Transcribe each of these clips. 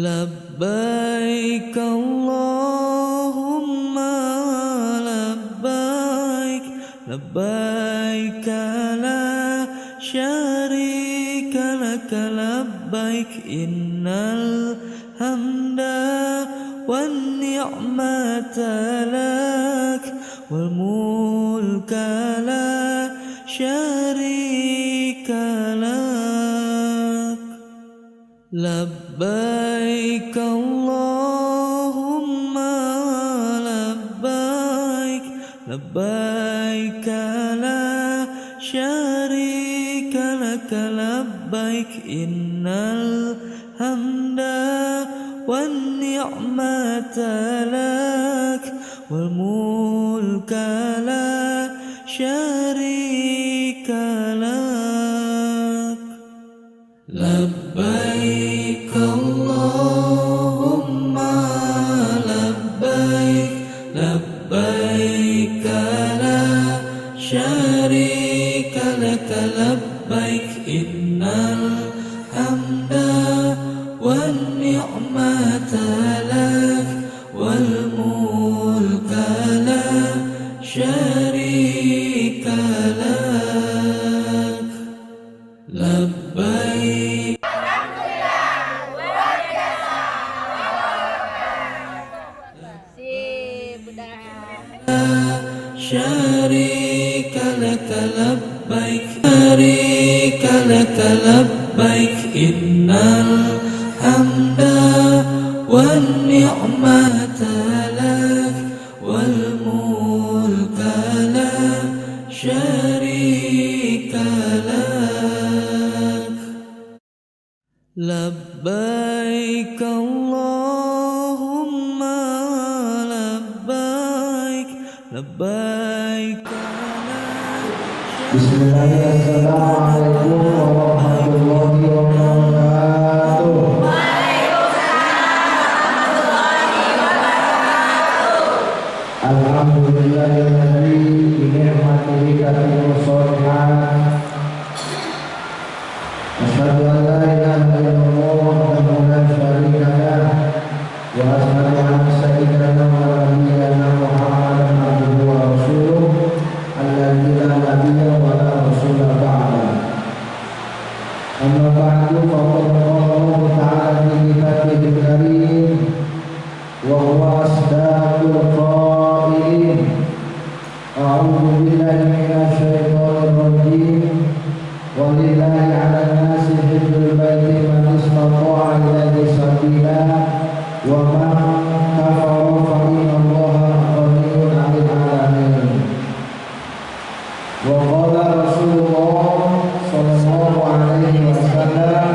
لبيك اللهم لبيك لبيك لا شريك لك لبيك إن الحمد والنعمة لك والملك لا شريك لك لبيك اللهم لبيك لبيك لا شريك لك لبيك إن الحمد والنعمة لك والملك لا شريك لك لبيك اللهم لبيك لبيك لا شريك لك لبيك إن الحمد والنعمة لك والملك لا شريك لك لبيك شريك لك لبيك شريك لك لبيك إن الحمد والنعمة لك والملك لا شريك لك لبيك اللهم لبيك لبيك Bismillahirrahmanirrahim. Assalamualaikum warahmatullahi wabarakatuh. Alhamdulillahilladzi bi ni'matihi tatimmu shalihat. Asyhadu an la ilaha illallah wahdahu la syarika lah wa asyhadu anna sayyidana wa nabiyyana Muhammadan abduhu wa rasuluh alladzi la nabiyya wa la rasula ba'da. Amma ba'du faqad qala Allah ta'ala fi kitabihil karim wa huwa asdaqul qailin. A'udzu billahi minasy syaithanir rajim. Walillahi 'alan nasi hajjul baiti man istata'a ilaihi sabila wa man kafara fa inna Allaha ghaniyyun 'anil 'alamin. Wa qala Rasulullah sallallahu alaihi wasallam,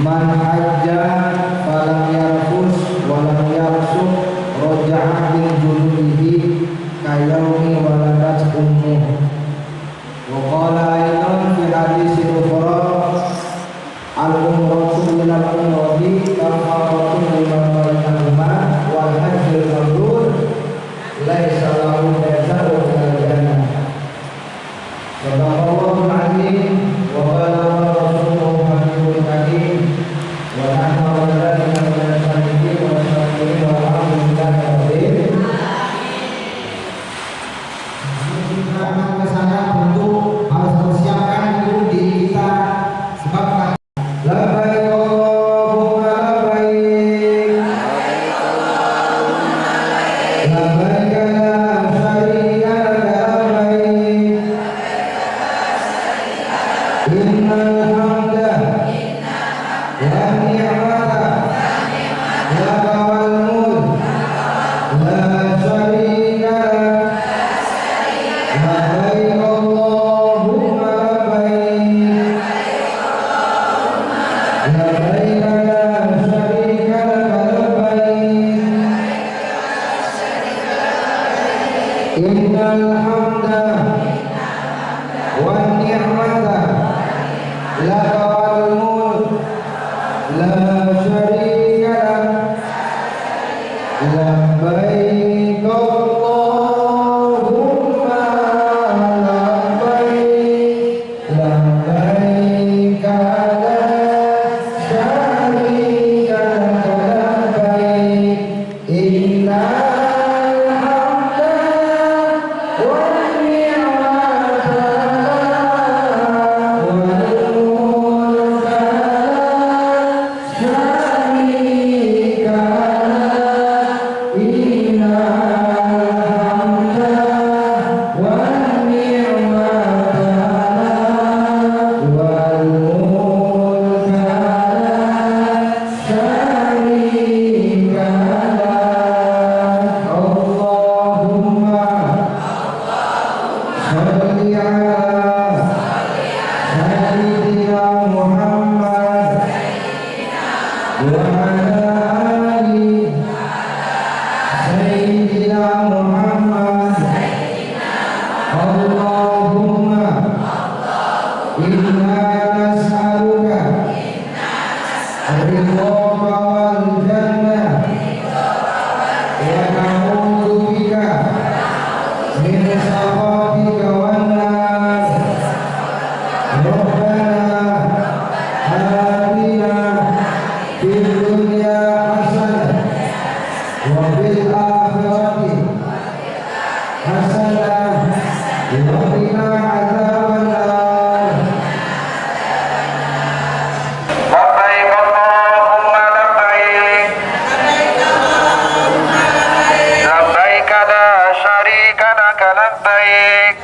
man hajja falam yarfus wa lam yafsuq raja'a min junubihi kayaumi waladat ummuh. Wa qala aidan fi haditsil ukhra, al-umratu minal umrati kafaratun lima bainahuma wal hajjul mabrur laisa lahu jazaa'un illa jannah. Sadaqallahul azim wa balagha rasulullahul habibul karim wa nahnu ala dzalika minasy sadiqin wa syakirin walhamdulillahi rabbil alamin. Kesana untuk harus mempersiapkan dulu diri kita sebab labbaik Allahumma labbaik labbaik la syarika laka labbaik innal hamda wan ni'mata laka wal mulk la syarika lak labbaik Allahumma labbaik labbaik la syarika laka labbaik innal hamda wan ni'mata laka wal mulk la syarika lak labbaik Allahumma labbaik labbaik la innal hamda wan ni'mata wal mulka syarika innal hamda wan ni'mata wal mulka syarika Allahumma shalli ala sayyidina Muhammad wa ala ali sayyidina Muhammad Allahumma inna nas'aluka ridhaka wal jannah wa na'udzu bika min sakhatika wan nar Rabbana atina fid dunya hasanah wa fil akhirati hasanah wa qina adzabannar Labbaik Allahumma labbaik Labbaik la syarika laka labbaik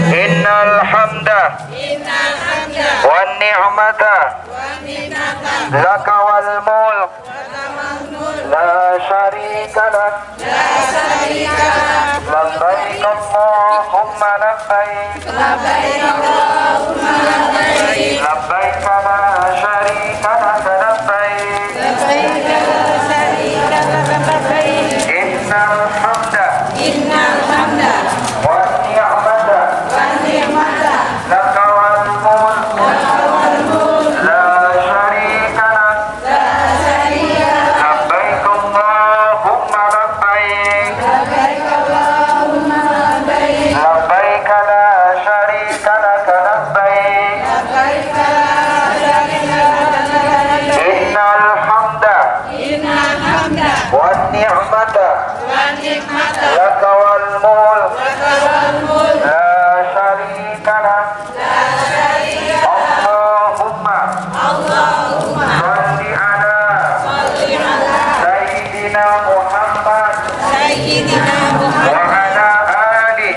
Innal hamda wan ni'mata laka wal mulk la syarika lak Labbaik Allahumma labbaik Labbaik la syarika laka labbaik Innal hamda wan ni'mata laka wal mulk la syarika lak Labbaik Allahumma labbaik Labbaik la syarika laka labbaik Innal hamda wan ni'mata laka wal mulk la syarika lak Allahumma shalli ala sayyidina Muhammad wa ala ali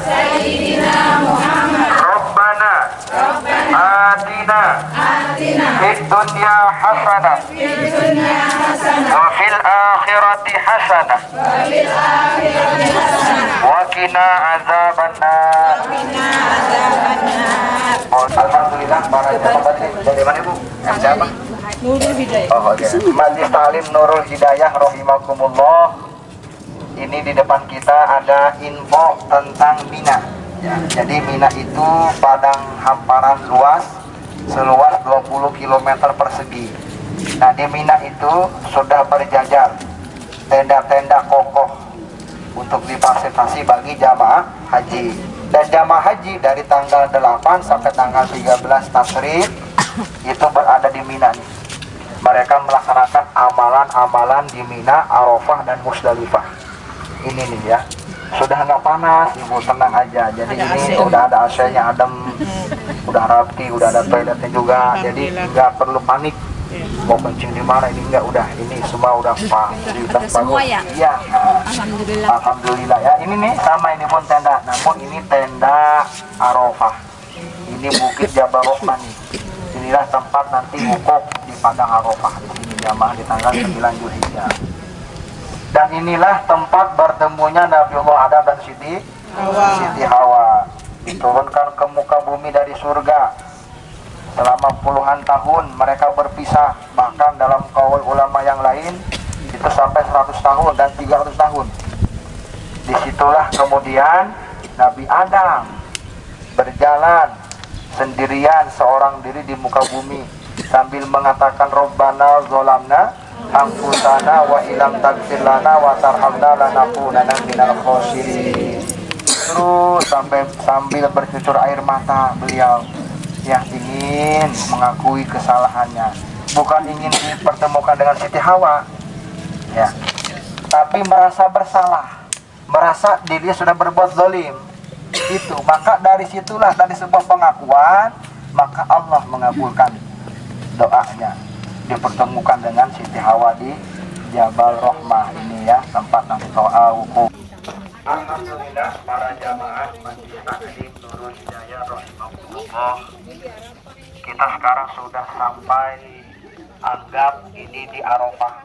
sayyidina Muhammad Rabbana atina fid dunya hasanah wa fil akhirati hasanah wa qina azabannar. Alhamdulillah para jamaah dari mana Bu? Siapa? Nurul Hidayah. Oh, oke. Majelis Ta'lim Nurul Hidayah rahimakumullah. Ini di depan kita ada info tentang Mina. Ya, jadi Mina itu padang hamparan luas seluas 20 km persegi. Nah, di Mina itu sudah berjajar tenda-tenda kokoh untuk difasilitasi bagi jamaah haji. Dan jamaah haji dari tanggal 8 sampai tanggal 13 Tasyrik itu berada di Mina nih. Mereka melaksanakan amalan-amalan di Mina, Arafah dan Musdalifah. Ini nih ya. Sudah nggak panas, ibu tenang aja. Jadi Ada ini AC. udah ada AC-nya adem, udah rapi, udah ada toiletnya juga. Jadi nggak perlu panik. Mau kencing di mana ini nggak, udah ini semua udah fasilitas semua bagus. ya? Iya. Alhamdulillah. Alhamdulillah ya. Ini nih sama ini pun tenda, namun ini tenda Arafah. Ini Bukit Jabal Rahman nih. Inilah tempat nanti wukuf di padang Arafah di sini jamaah di tanggal 9 Zulhijjah. Dan inilah tempat bertemunya Nabiullah Adam dan Siti Hawa. Diturunkan ke muka bumi dari surga. Selama puluhan tahun mereka berpisah. Bahkan dalam kaul ulama yang lain itu sampai 100 tahun dan 300 tahun. Disitulah kemudian Nabi Adam berjalan sendirian seorang diri di muka bumi sambil mengatakan Rabbana zolamna anfusana wa ilam taghfir lana wa tarhamna lanakunanna minal khosirin. Terus sambil bercucur air mata beliau yang ingin mengakui kesalahannya, bukan ingin dipertemukan dengan Siti Hawa, ya, tapi merasa bersalah, merasa dirinya sudah berbuat zalim. Itu maka dari situlah, dari sebuah pengakuan, maka Allah mengabulkan doanya, dipertemukan dengan Siti Hawa di Jabal Rahmah ini ya, tempat nanti doa wukuf. Alhamdulillah para jamaah Majelis Taklim Nurul Hidayah rahimahullah. Kita sekarang sudah sampai, anggap ini di Arafah.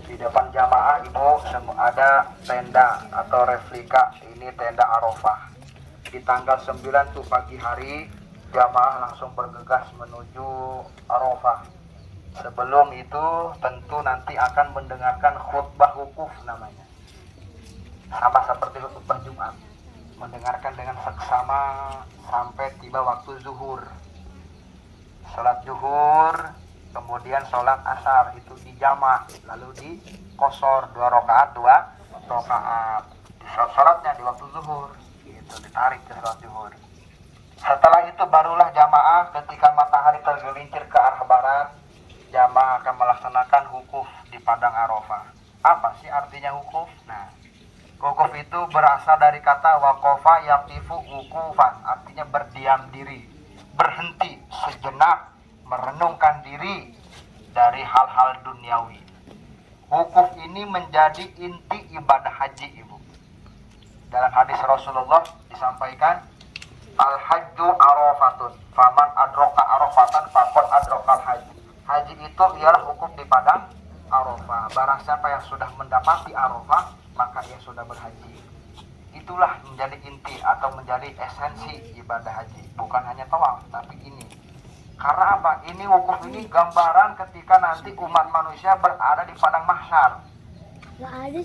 Di depan jamaah ibu ada tenda atau replika, ini tenda Arafah. Di tanggal 9 tuh pagi hari jamaah langsung bergegas menuju Arafah. Sebelum itu tentu nanti akan mendengarkan khutbah wukuf namanya. Sama seperti khutbah Jumat. Mendengarkan dengan seksama sampai tiba waktu zuhur. Salat zuhur, kemudian sholat asar itu dijamak, lalu dikosor 2 rakaat. Sholatnya di waktu zuhur, itu ditarik ke sholat zuhur. Setelah itu barulah jamaah ketika matahari tergelincir ke arah barat, jamaah akan melaksanakan wukuf di padang Arafah. Apa sih artinya wukuf? Nah, wukuf itu berasal dari kata waqafa yaqifu wukufan, artinya berdiam diri, berhenti sejenak, merenungkan diri dari hal-hal duniawi. Wukuf ini menjadi inti ibadah haji, ibu. Dalam hadis Rasulullah disampaikan, al-hajju arafatun, faman adroka arafatan faqad adrokal haji. Haji itu ialah wukuf di padang Arafah. Barang siapa yang sudah mendapati Arafah, maka ia sudah berhaji. Itulah menjadi inti atau menjadi esensi ibadah haji. Bukan hanya tawaf, tapi ini. Karena apa? Ini wukuf ini gambaran ketika nanti umat manusia berada di padang mahsyar.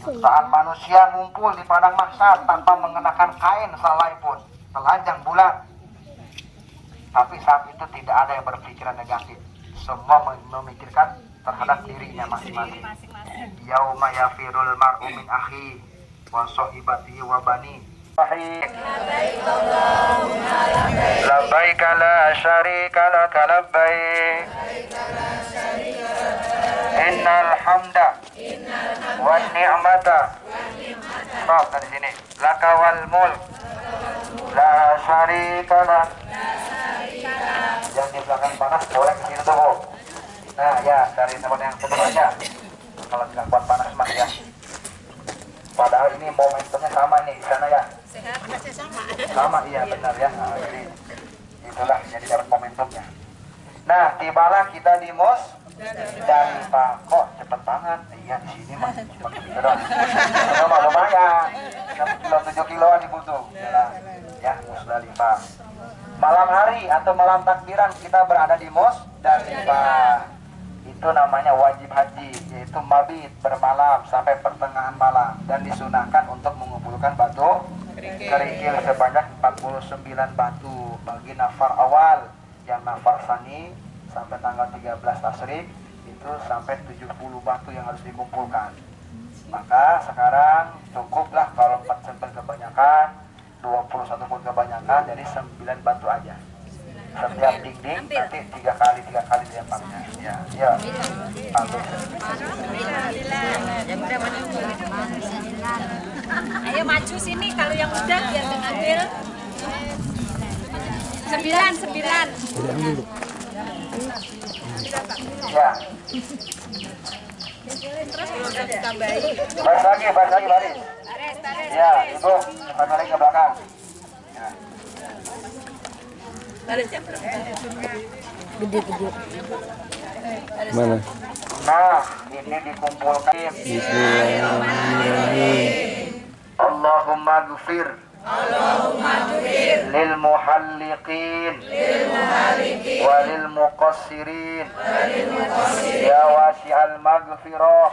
Saat manusia ngumpul di padang mahsyar tanpa mengenakan kain selai pun, telanjang bulat. Tapi saat itu tidak ada yang berpikiran negatif. Semua memikirkan terhadap dirinya masing-masing. Yauma yafirul mar'u min akhi wa sahibatihi wa bani. Labbaik la syarika lak labbaik. Innal hamda wan ni'mata. Stop dari sini. Laka wal mulk la syarika lak. Yang di belakang panas boleh ke sini tuh, Bu. Nah, ya, dari tempat yang tutup aja. Kalau tidak buat panas mah ya. Padahal ini momentumnya sama nih di sana ya. Sama, iya benar ya. Nah, jadi itulah jadi dapat momentumnya. Nah, tibalah kita di Musdalifah. Kok cepet banget? Iya, di sini mah cuma gitu doang. Lumayan. 7 kiloan dibutuh. Ya, Musdalifah. Malam hari atau malam takbiran kita berada di Musdalifah. Itu namanya wajib haji, yaitu mabit, bermalam sampai pertengahan malam, dan disunahkan untuk mengumpulkan batu kerikil sebanyak 49 batu bagi nafar awal. Yang nafar sani sampai tanggal 13 tasrik itu sampai 70 batu yang harus dikumpulkan. Maka sekarang cukuplah kalau 4 sampel kebanyakan, 21 pun kebanyakan, jadi 9 batu aja. Setiap dinding nanti 3 kali dilemparnya. Ya. Ayo maju sini kalau yang udah biar ngambil. 9. Ya. Terus udah ditambahi. Baris lagi baris. Ya, ibu, cepat balik ke belakang. Ya. Gede. Mana? Nah, ini dikumpulkan. Bismillahirrahmanirrahim. Allahumma ghfir lil muhalliqin walil muqassirin ya wasi'al maghfirah.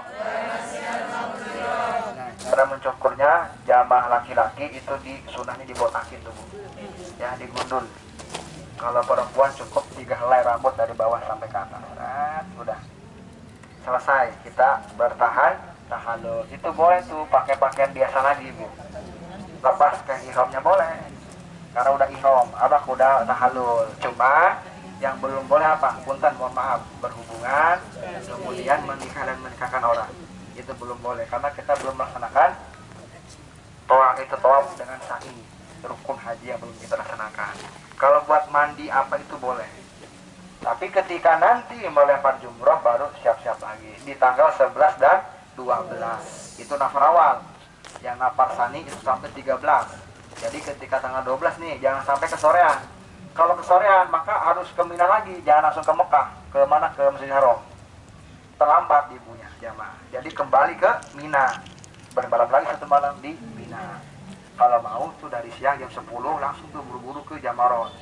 Cara mencukurnya jamaah laki-laki itu sunahnya dibotakin tuh, Bu. Ya, digundul. Kalau perempuan cukup 3 helai rambut dari bawah sampai ke atas. Nah, udah selesai. Kita bertahan tahallul. Itu boleh tuh pakai pakaian biasa lagi, Bu. Lepas kain ihramnya boleh. karena udah ihram, abah udah tahallul. Cuma yang belum boleh apa? Punten, mohon maaf, berhubungan kemudian menikah dan menikahkan orang. Itu belum boleh karena kita belum melaksanakan tawaf dengan sa'i, rukun haji yang belum kita laksanakan. Kalau buat mandi apa itu boleh. Tapi ketika nanti melempar jumroh baru siap-siap lagi di tanggal 11 dan 12. Itu nafar awal. Yang nafar sani itu sampai 13. Jadi ketika tanggal 12 nih jangan sampai kesorean. Kalau kesorean maka harus ke Mina lagi, jangan langsung ke Mekah. Ke mana? Ke Masjidil Haram. Terlambat ibunya jamaah. Jadi kembali ke Mina. Bermalam lagi 1 malam di Mina. Kalau mau tuh dari siang jam 10 langsung tuh buru-buru ke Jamarot.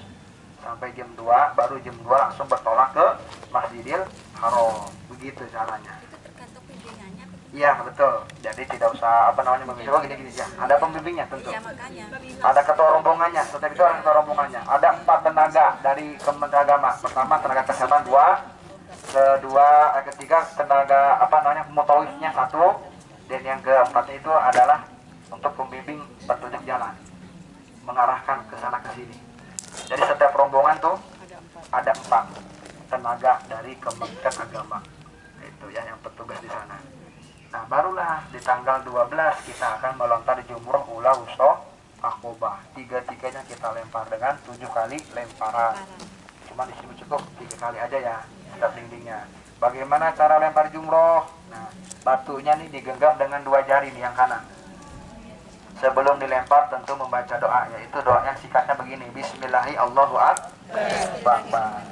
Sampai jam 2, baru jam 2 langsung bertolak ke Masjidil Haram. Begitu caranya. Itu tergantung bimbingannya. Iya betul. Jadi tidak usah membimbing. Oh, gini ya. Ada pembimbingnya tentu. Iya makanya. Ada ketua rombongannya. Setiap itu ada ketua rombongannya. Ada 4 tenaga dari Kementerian Agama. Pertama tenaga kesehatan 2, ketiga tenaga mutawifnya 1, dan yang keempatnya itu adalah untuk pembimbing petunjuk jalan, mengarahkan ke sana ke sini. Jadi setiap rombongan tuh ada 4 tenaga dari Kementerian Agama. Itu ya yang petugas di sana. Nah, barulah di tanggal 12 kita akan melontar jumroh ula wusta akobah. 3-tiganya kita lempar dengan 7 kali lemparan. Cuma di sini cukup 3 kali aja ya, setiap dindingnya. Bagaimana cara lempar jumroh? Nah, batunya nih digenggam dengan 2 jari nih yang kanan. Sebelum dilempar tentu membaca doa, yaitu doanya sikatnya begini, Bismillahi Allahu Akbar.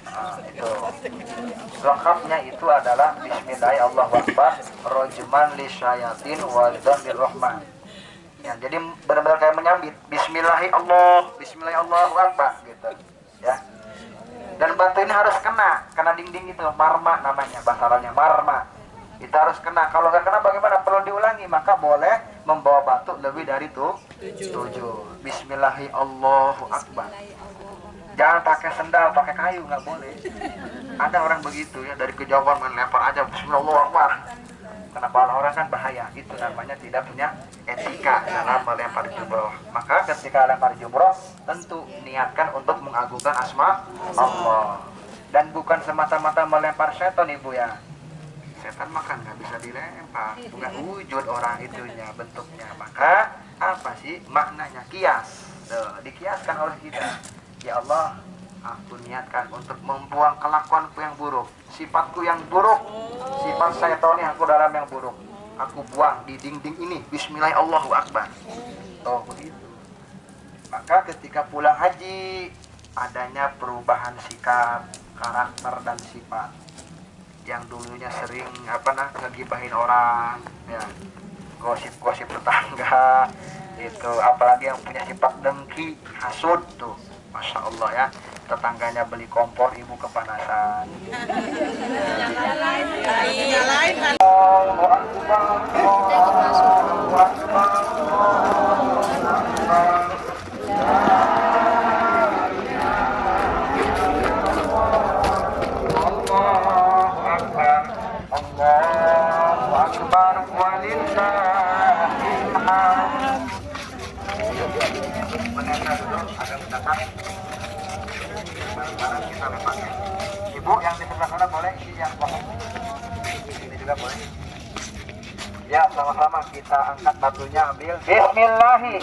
Nah, itu lengkapnya itu adalah Bismillahi Allahu Akbar, rojman li syayatin walidan birrahman. Ya, jadi benar-benar kayak menyambit Bismillahi Allahu Akbar gitu ya. Dan batu ini harus kena dinding itu, marma namanya, bahasa Arabnya marma. Itu harus kena. Kalau nggak kena bagaimana? Perlu diulangi. Maka boleh membawa batu lebih dari 7. Bismillahi Allahu Akbar. Jangan pakai sendal, pakai kayu, nggak boleh. Ada orang begitu ya, dari kejauhan melempar aja Bismillah Allahu Akbar. Karena para orang kan bahaya. Itu namanya tidak punya etika dalam melempar jumroh. Maka ketika lempar jumroh tentu niatkan untuk mengagungkan asma Allah. Dan bukan semata-mata melempar setan ibu ya. Setan makan nggak bisa dilempar, bukan wujud orang itunya, bentuknya. Maka apa sih maknanya? Kias. Dikiaskan oleh kita. Ya Allah, aku niatkan untuk membuang kelakuanku yang buruk, sifatku yang buruk, sifat syaitan aku dalam yang buruk. Aku buang di dinding ini. Bismillah Allahu Akbar. Oh begitu. Maka ketika pulang haji adanya perubahan sikap, karakter dan sifat. Yang dulunya sering ngegibahin orang, ya, gosip-gosip tetangga, itu apalagi yang punya sifat dengki, hasud tuh, masya Allah ya, tetangganya beli kompor, ibu kepanasan. Ibu yang di sebelah sana boleh, ini yang kosong. Ini juga boleh. Ya, sama-sama kita angkat batunya, ambil. Bismillahi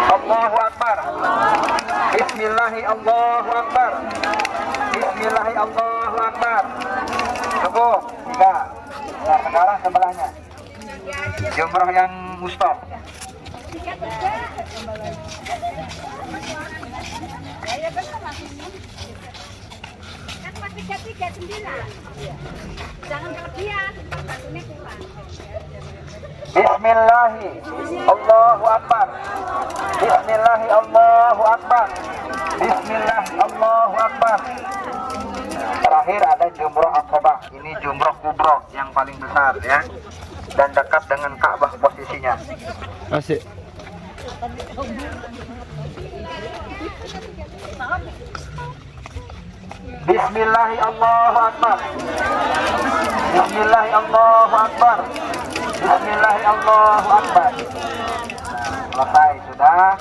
Allahu Akbar. Bismillahi Allahu Akbar. Bismillahi Allahu Akbar. Cukup, 3. Nah, sekarang sebelahnya. Jumroh yang mustaq. Kan 339. Jangan kelebihan, batunya kurang. Bismillahi Allahu Akbar. Bismillahi Allahu Akbar. Bismillahi Allahu Akbar. Terakhir ada jumroh akobah. Ini jumroh kubro yang paling besar ya, dan dekat dengan Ka'bah posisinya. Asik. Bismillahi Allahu Akbar. Bismillahi Allahu Akbar. Bismillahi Allahu Akbar. Nah, selesai sudah.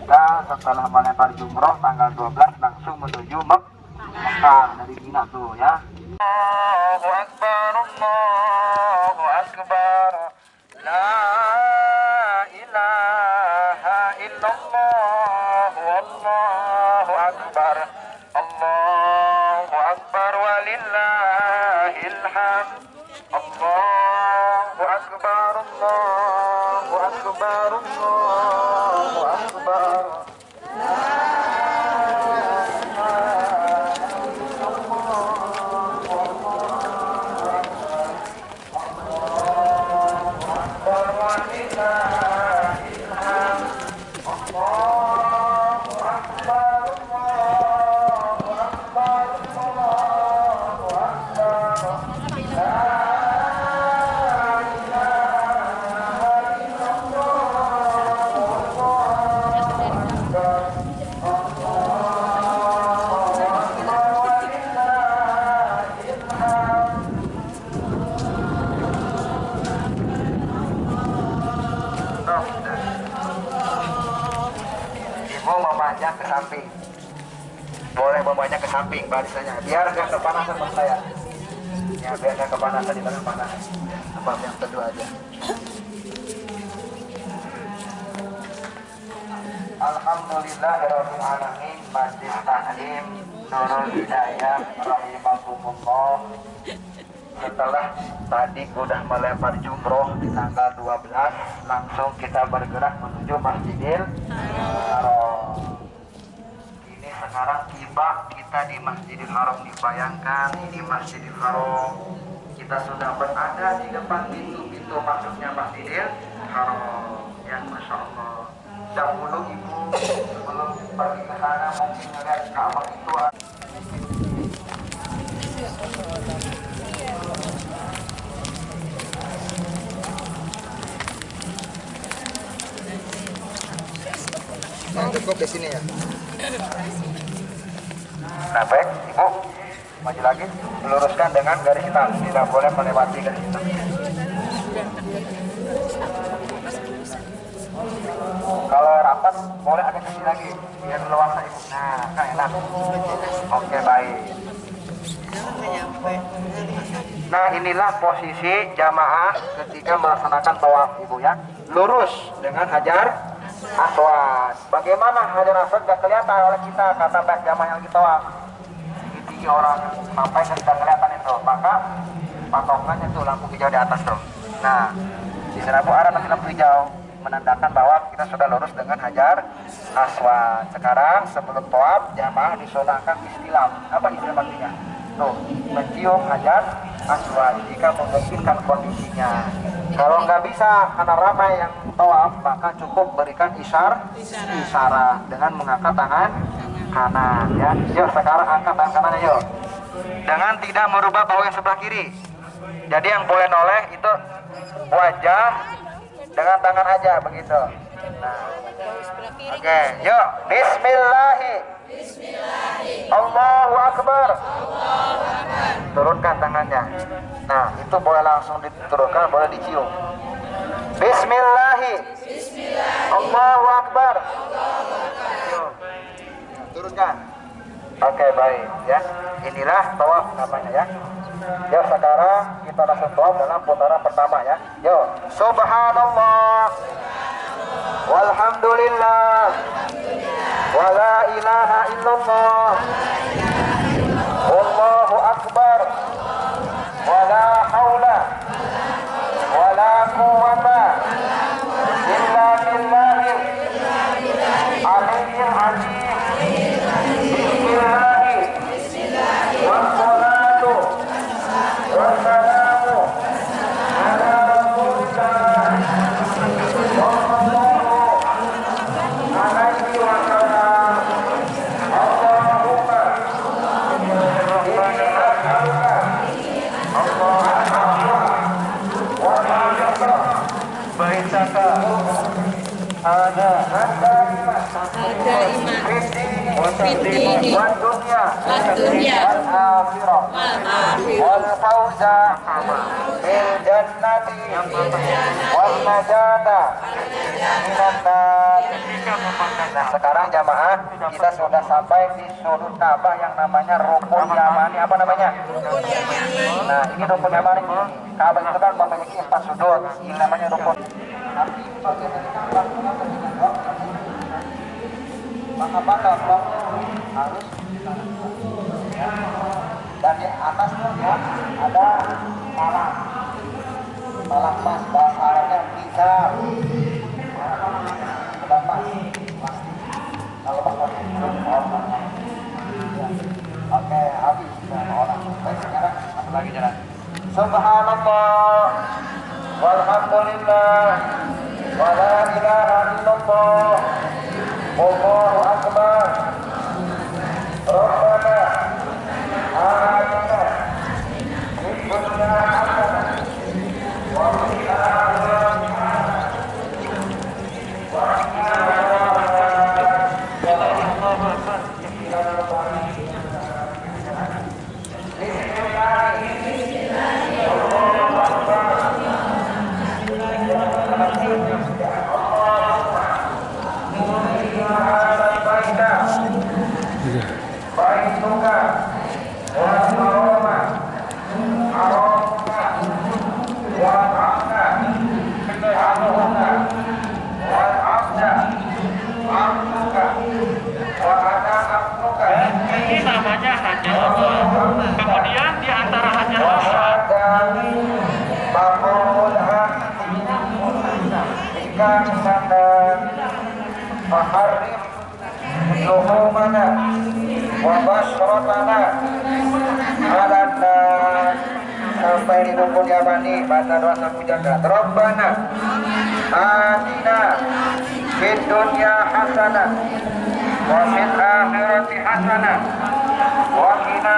kita setelah melempar jumroh tanggal 12 langsung menuju Mekah dari Mina tuh ya. Allahu Akbar, Allahu Akbar, la ilaha illallah, Allahu Akbar, Allahu Akbar walillahil hamd, Allahu Akbar, Allahu Akbar, Allahu Akbar. Ibu memanjang ke samping, boleh memanjang ke samping barisannya, biar nggak kepanasan mas saya. Ya biar nggak kepanasan di tengah panas. Tempat yang teduh aja. Alhamdulillahirabbil alamin. Majlis Taklim Nurul Hidayah rahimakumullah. Setelah tadi udah melempar jumroh di tanggal 12, langsung kita bergerak menuju Masjidil Haram. Ini sekarang tiba kita di Masjidil Haram. Dibayangkan ini Masjidil Haram, kita sudah berada di depan pintu masuknya Masjidil Haram. Yang Masya Allah, dahulu ibu sebelum pergi ke sana mungkin melihat Ka'bah itu. Nah, cukup di sini ya. Nah, baik, Ibu. Maju lagi, luruskan dengan garis hitam. Tidak boleh melewati garis hitam. Kalau rapat, boleh agak kecil lagi. Biar leluasa, Ibu. Nah, kan enak. Oke, baik. Nah, inilah posisi jamaah ketika melaksanakan tawaf, Ibu ya. Lurus dengan Hajar Aswad. Bagaimana Hajar Aswad gak kelihatan oleh kita, kata baik jamaah yang kita tawaf. Tinggi orang sampai tidak kelihatan itu, maka patokannya tuh lampu hijau di atas tuh. Nah, di sana Bu ada lampu hijau menandakan bahwa kita sudah lurus dengan Hajar Aswad. Sekarang sebelum tawaf jamaah disunahkan istilam. Apa istilam artinya? Tuh, mencium Hajar Aswad jika memungkinkan kondisinya. Kalau nggak bisa karena ramai yang tawaf, maka cukup berikan isyarat dengan mengangkat tangan kanan ya. Yuk sekarang angkat tangan kanannya yuk. Dengan tidak merubah bahu yang sebelah kiri. Jadi yang boleh noleh itu wajah dengan tangan aja begitu. Nah. Oke, yuk. Bismillahi. Allahu Akbar. Turunkan tangannya. Nah, itu boleh langsung diturunkan, boleh dicium. Bismillahi. Allahu Akbar. Turunkan. Oke, baik ya. Inilah tawaf namanya ya. Ya, sekarang kita langsung tawaf dalam putaran pertama ya. Yo, subhanallah. Walhamdulillah. Wala ilaha illallah. Wallahu akbar. Wala haula wala quwwata illa billahil aliyyil azim. Bismillahi wassalatu wassalamu ala rasulillah sallallahu alaihi wasallam. Allahumma inni as'aluka ada iman wa dunya akhirah wal fauza bil jannati wal najata minan nar. Nah, sekarang jamaah kita sudah sampai di sudut Ka'bah yang namanya Rukun Yamani. Apa namanya? Nah, ini Rukun Yamani. Ka'bah itu kan memiliki 4 sudut. Ini namanya Rukun. Tapi bagian dari Ka'bah maka pada harus ya. Dan di atasnya ya ada palang emas, bahasa Arabnya mizar. Sudah pas pasti kalau pakai orang ya. Oke, habis orang. Baik, sekarang apa lagi jalan? Subhanallah walhamdulillah wa la ilaha illallah wallahu akbar. Rabbana atina fid dunya hasanah wa fil akhirati hasanah wa qina Ini namanya Hajar Aswad. Kemudian di antara Hajar Aswad Faharrim luhumana wa basratana ala nar. Sampai di Rukun Yamani, baca doa sang penjaga. Rabbana atina fid dunya hasanah wa fil akhirati hasanah wa qina